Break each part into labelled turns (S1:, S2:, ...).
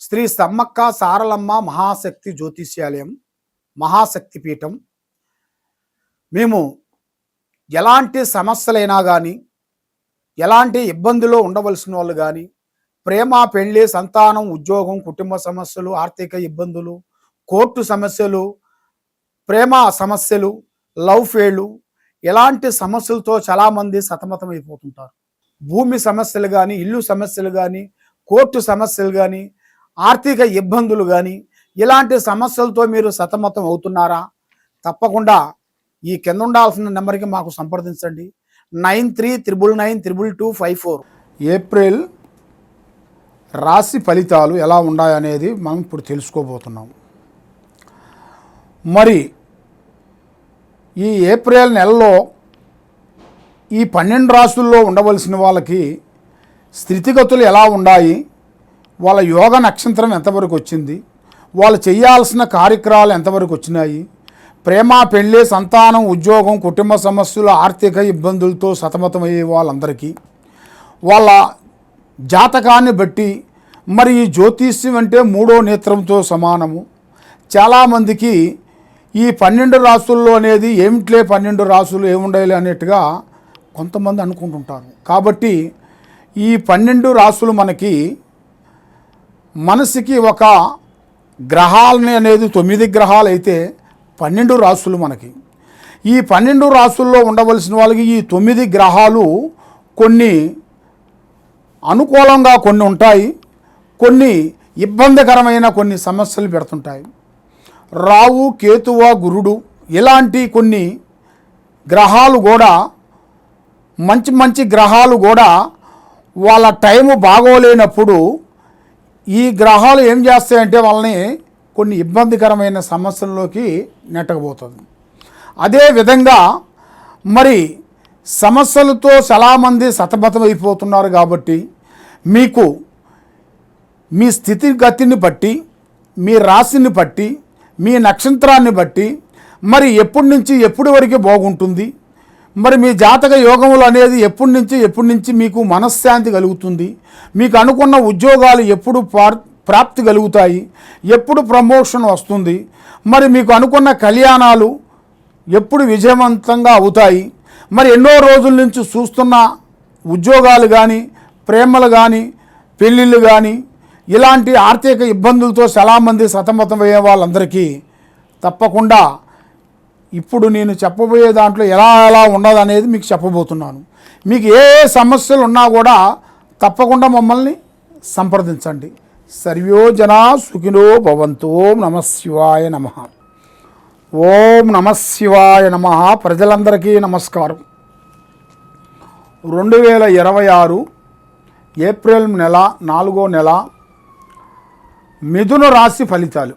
S1: శ్రీ సమ్మక్క సారలమ్మ మహాశక్తి జ్యోతిష్యాలయం మహాశక్తి పీఠం. మేము ఎలాంటి సమస్యలైనా కానీ, ఎలాంటి ఇబ్బందులో ఉండవలసిన వాళ్ళు కానీ, ప్రేమ, పెళ్లి, సంతానం, ఉద్యోగం, కుటుంబ సమస్యలు, ఆర్థిక ఇబ్బందులు, కోర్టు సమస్యలు, ప్రేమ సమస్యలు, లవ్ ఫెయిలు, ఎలాంటి సమస్యలతో చాలామంది సతమతం అయిపోతుంటారు. భూమి సమస్యలు కానీ, ఇల్లు సమస్యలు కానీ, కోర్టు సమస్యలు కానీ, ఆర్థిక ఇబ్బందులు కానీ, ఇలాంటి సమస్యలతో మీరు సతమతం అవుతున్నారా? తప్పకుండా ఈ కింద ఉండాల్సిన నెంబర్కి మాకు సంప్రదించండి. 9399922254. ఏప్రిల్ రాశి ఫలితాలు ఎలా ఉన్నాయనేది మనం ఇప్పుడు తెలుసుకోబోతున్నాం. మరి ఈ ఏప్రిల్ నెలలో ఈ 12 రాశుల్లో ఉండవలసిన వాళ్ళకి స్థితిగతులు ఎలా ఉన్నాయి, వాళ్ళ యోగ నక్షత్రం ఎంతవరకు వచ్చింది, వాళ్ళు చేయాల్సిన కార్యక్రమాలు ఎంతవరకు వచ్చినాయి, ప్రేమ, పెళ్ళి, సంతానం, ఉద్యోగం, కుటుంబ సమస్యలు, ఆర్థిక ఇబ్బందులతో సతమతమయ్యే వాళ్ళందరికీ వాళ్ళ జాతకాన్ని బట్టి, మరి ఈ జ్యోతిష్యం అంటే 3వ నేత్రంతో సమానము. చాలామందికి ఈ 12 రాసుల్లో అనేది ఏమిట్లే 12 రాసులు ఏముండాలి అనేట్టుగా కొంతమంది అనుకుంటుంటారు. కాబట్టి ఈ 12 రాసులు మనసుకి ఒక గ్రహాలని అనేది 9 గ్రహాలు అయితే 12 రాసులు మనకి. ఈ 12 రాసుల్లో ఉండవలసిన వాళ్ళకి ఈ 9 గ్రహాలు కొన్ని అనుకూలంగా కొన్ని ఉంటాయి, కొన్ని ఇబ్బందికరమైన కొన్ని సమస్యలు పెడుతుంటాయి. రావు, కేతువ, గురుడు ఇలాంటి కొన్ని గ్రహాలు కూడా మంచి మంచి గ్రహాలు కూడా వాళ్ళ టైము బాగోలేనప్పుడు ఈ గ్రహాలు ఏం చేస్తాయంటే వాళ్ళని కొన్ని ఇబ్బందికరమైన సమస్యల్లోకి నెట్టకపోతుంది. అదేవిధంగా మరి సమస్యలతో చాలామంది సతమతమైపోతున్నారు. కాబట్టి మీకు మీ స్థితిగతిని బట్టి, మీ రాశిని బట్టి, మీ నక్షత్రాన్ని బట్టి మరి ఎప్పటి నుంచి ఎప్పటి వరకు బాగుంటుంది, మరి మీ జాతక యోగములు అనేది ఎప్పటి నుంచి మీకు మనశ్శాంతి కలుగుతుంది, మీకు అనుకున్న ఉద్యోగాలు ఎప్పుడు ప్రాప్తి కలుగుతాయి, ఎప్పుడు ప్రమోషన్ వస్తుంది, మరి మీకు అనుకున్న కళ్యాణాలు ఎప్పుడు విజయవంతంగా అవుతాయి, మరి ఎన్నో రోజుల నుంచి చూస్తున్న ఉద్యోగాలు కానీ, ప్రేమలు కానీ, పెళ్ళిళ్ళు కానీ, ఇలాంటి ఆర్థిక ఇబ్బందులతో చాలామంది సతమతమయ్యే వాళ్ళందరికీ తప్పకుండా ఇప్పుడు నేను చెప్పబోయే దాంట్లో ఎలా ఉన్నదనేది మీకు చెప్పబోతున్నాను. మీకు ఏ సమస్యలు ఉన్నా కూడా తప్పకుండా మమ్మల్ని సంప్రదించండి. సర్వో జనా సుఖినో భవంతు. ఓం నమః శివాయ నమః. ఓం నమః శివాయ నమః. ప్రజలందరికీ నమస్కారం. 2026 ఏప్రిల్ నెల 4వ నెల మిథున రాశి ఫలితాలు.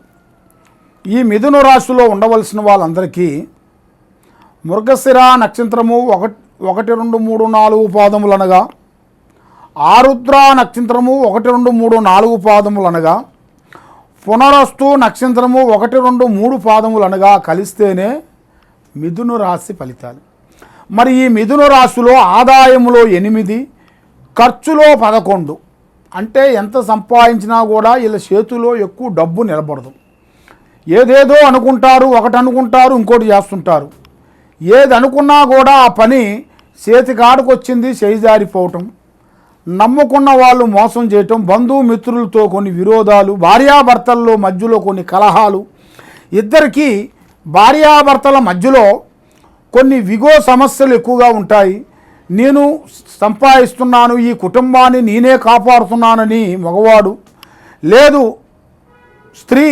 S1: ఈ మిథున రాశిలో ఉండవలసిన వాళ్ళందరికీ మృగశిర నక్షత్రము 1, 2, 3, 4 పాదములు అనగా, ఆరుద్ర నక్షత్రము 1, 2, 3, 4 పాదములు అనగా, పునరస్తు నక్షత్రము 1, 2, 3 పాదములు అనగా కలిస్తేనే మిథున రాశి ఫలితాలు. మరి ఈ మిథున రాశిలో ఆదాయములో 8, ఖర్చులో 11. అంటే ఎంత సంపాదించినా కూడా వీళ్ళ చేతిలో ఎక్కువ డబ్బు నిలబడదు. ఏదేదో అనుకుంటారు, ఒకటి అనుకుంటారు, ఇంకోటి చేస్తుంటారు. ఏది అనుకున్నా కూడా ఆ పని చేతికాడకు వచ్చింది చేయిజారిపోవటం, నమ్ముకున్న వాళ్ళు మోసం చేయటం, బంధుమిత్రులతో కొన్ని విరోధాలు, భార్యాభర్తల్లో మధ్యలో కొన్ని కలహాలు, ఇద్దరికీ భార్యాభర్తల మధ్యలో కొన్ని విగో సమస్యలు ఎక్కువగా ఉంటాయి. నేను సంపాదిస్తున్నాను, ఈ కుటుంబాన్ని నేనే కాపాడుతున్నానని మగవాడు, లేదు స్త్రీ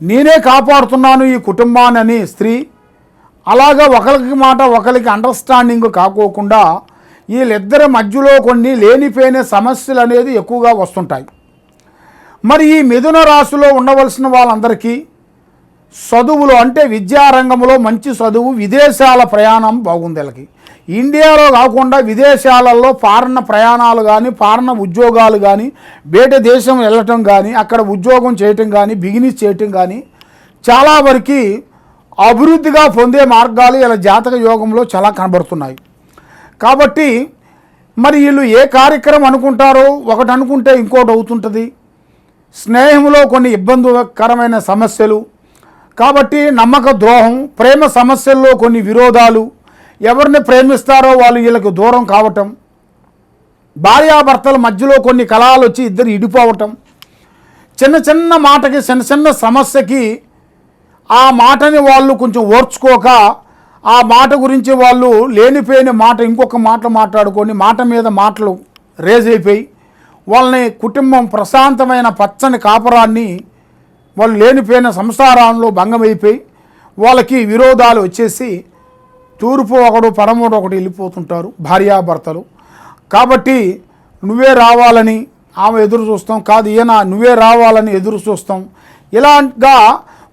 S1: నేనే కాపాడుతున్నాను ఈ కుటుంబాన్ని అని స్త్రీ, అలాగా ఒకరికి మాట ఒకరికి అండర్స్టాండింగ్ కాకోకుండా వీళ్ళిద్దరి మధ్యలో కొన్ని లేనిపోయిన సమస్యలు అనేది ఎక్కువగా వస్తుంటాయి. మరి ఈ మిథున రాశిలో ఉండవలసిన వాళ్ళందరికీ చదువులో అంటే విద్యారంగంలో మంచి చదువు, విదేశాల ప్రయాణం బాగుంది. వీళ్ళకి ఇండియాలో కాకుండా విదేశాలలో ఫారెన్ ప్రయాణాలు కానీ, ఫారెన్ ఉద్యోగాలు కానీ, బయట దేశం వెళ్ళటం కానీ, అక్కడ ఉద్యోగం చేయటం కానీ, బిజినెస్ చేయటం కానీ చాలా వరకు అభివృద్ధిగా పొందే మార్గాలు ఇలా జాతక యోగంలో చాలా కనబడుతున్నాయి. కాబట్టి మరి వీళ్ళు ఏ కార్యక్రమం అనుకుంటారో ఒకటి అనుకుంటే ఇంకోటి అవుతుంటుంది. స్నేహంలో కొన్ని ఇబ్బందికరమైన సమస్యలు, కాబట్టి నమ్మక ద్రోహం, ప్రేమ సమస్యల్లో కొన్ని విరోధాలు, ఎవరిని ప్రేమిస్తారో వాళ్ళు వీళ్ళకి దూరం కావటం, భార్యాభర్తల మధ్యలో కొన్ని కలహాలు వచ్చి ఇద్దరు ఇడిపోవటం, చిన్న చిన్న మాటకి చిన్న చిన్న సమస్యకి ఆ మాటని వాళ్ళు కొంచెం ఓర్చుకోక ఆ మాట గురించి వాళ్ళు లేనిపోయిన మాట ఇంకొక మాట మాట్లాడుకొని మాట మీద మాటలు రేజ్ అయిపోయి వాళ్ళని కుటుంబం ప్రశాంతమైన పచ్చని కాపురాన్ని వాళ్ళు లేనిపోయిన సంసారంలో భంగమైపోయి వాళ్ళకి విరోధాలు వచ్చేసి తూర్పు ఒకడు పడమూడు ఒకటి వెళ్ళిపోతుంటారు భార్యాభర్తలు. కాబట్టి నువ్వే రావాలని ఆమె ఎదురు చూస్తాం, కాదు ఈయన నువ్వే రావాలని ఎదురు చూస్తాం. ఇలాగా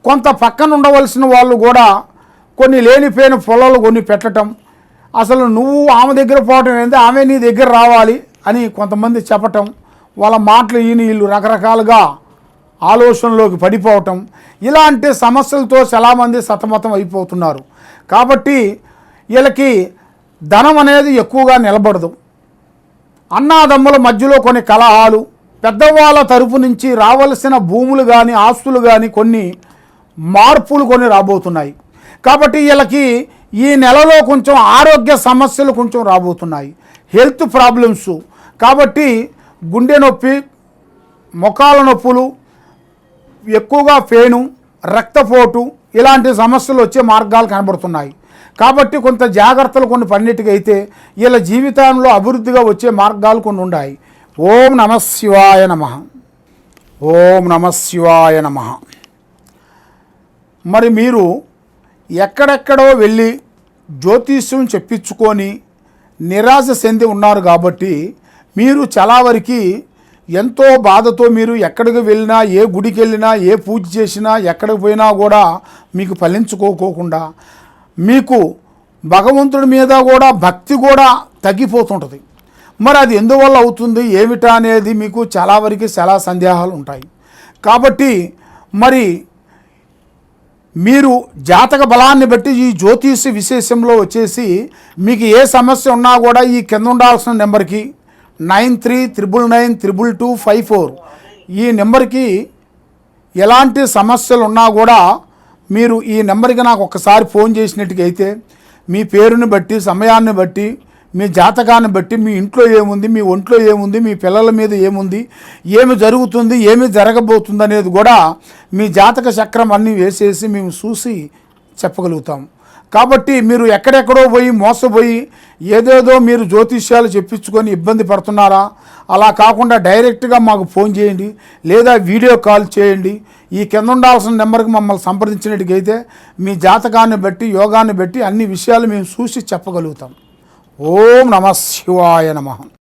S1: కొంత పక్కన ఉండవలసిన వాళ్ళు కూడా కొన్ని లేనిపోయిన పొలాలు కొన్ని పెట్టడం, అసలు నువ్వు ఆమె దగ్గర పోవటం ఏంటి, ఆమె నీ దగ్గర రావాలి అని కొంతమంది చెప్పటం, వాళ్ళ మాటలు వీళ్ళు రకరకాలుగా ఆలోచనలోకి పడిపోవటం, ఇలాంటి సమస్యలతో చాలామంది సతమతం అయిపోతున్నారు. కాబట్టి వీళ్ళకి ధనం అనేది ఎక్కువగా నిలబడదు. అన్నాదమ్ముల మధ్యలో కొన్ని కలహాలు, పెద్దవాళ్ళ తరపు నుంచి రావలసిన భూములు కానీ ఆస్తులు కానీ కొన్ని మార్పులు కొన్ని రాబోతున్నాయి. కాబట్టి వీళ్ళకి ఈ నెలలో కొంచెం ఆరోగ్య సమస్యలు కొంచెం రాబోతున్నాయి, హెల్త్ ప్రాబ్లమ్స్. కాబట్టి గుండె నొప్పి, మొఖాల నొప్పులు, ఎక్కువగా పెయిన్, రక్తపోటు ఇలాంటి సమస్యలు వచ్చే మార్గాలు కనబడుతున్నాయి. కాబట్టి కొంత జాగ్రత్తలు కొన్ని పన్నిటికి అయితే వీళ్ళ జీవితంలో అభివృద్ధిగా వచ్చే మార్గాలు కొన్ని ఉన్నాయి. ఓం నమః శివాయ నమః. ఓం నమః శివాయ నమః. మరి మీరు ఎక్కడెక్కడో వెళ్ళి జ్యోతిష్యం చెప్పించుకొని నిరాశ చెంది ఉన్నారు. కాబట్టి మీరు చాలా వరకు ఎంతో బాధతో మీరు ఎక్కడికి వెళ్ళినా, ఏ గుడికి వెళ్ళినా, ఏ పూజ చేసినా, ఎక్కడికి పోయినా కూడా మీకు ఫలించుకోకుండా మీకు భగవంతుడి మీద కూడా భక్తి కూడా తగ్గిపోతుంటుంది. మరి అది ఎందువల్ల అవుతుంది ఏమిటా అనేది మీకు చాలా వరకు చాలా సందేహాలు ఉంటాయి. కాబట్టి మరి మీరు జాతక బలాన్ని బట్టి ఈ జ్యోతిష విశేషంలో వచ్చేసి మీకు ఏ సమస్య ఉన్నా కూడా ఈ కింద ఉండాల్సిన నెంబర్కి 9399925254 ఈ నెంబర్కి ఎలాంటి సమస్యలు ఉన్నా కూడా మీరు ఈ నెంబర్కి నాకు ఒక్కసారి ఫోన్ చేసినట్టుగైతే మీ పేరుని బట్టి, సమయాన్ని బట్టి, మీ జాతకాన్ని బట్టి, మీ ఇంట్లో ఏముంది, మీ ఒంట్లో ఏముంది, మీ పిల్లల మీద ఏముంది, ఏమి జరుగుతుంది, ఏమి జరగబోతుంది అనేది కూడా మీ జాతక చక్రం అన్నీ వేసేసి మేము చూసి చెప్పగలుగుతాం. కాబట్టి మీరు ఎక్కడెక్కడో పోయి మోసపోయి ఏదేదో మీరు జ్యోతిష్యాలు చెప్పించుకొని ఇబ్బంది పడుతున్నారా? అలా కాకుండా డైరెక్ట్గా మాకు ఫోన్ చేయండి, లేదా వీడియో కాల్ చేయండి. ఈ కింద ఉండాల్సిన నెంబర్కి మమ్మల్ని సంప్రదించినట్టుగైతే మీ జాతకాన్ని బట్టి, యోగాన్ని బట్టి అన్ని విషయాలు మేము చూసి చెప్పగలుగుతాం. ఓం నమః శివాయ నమః.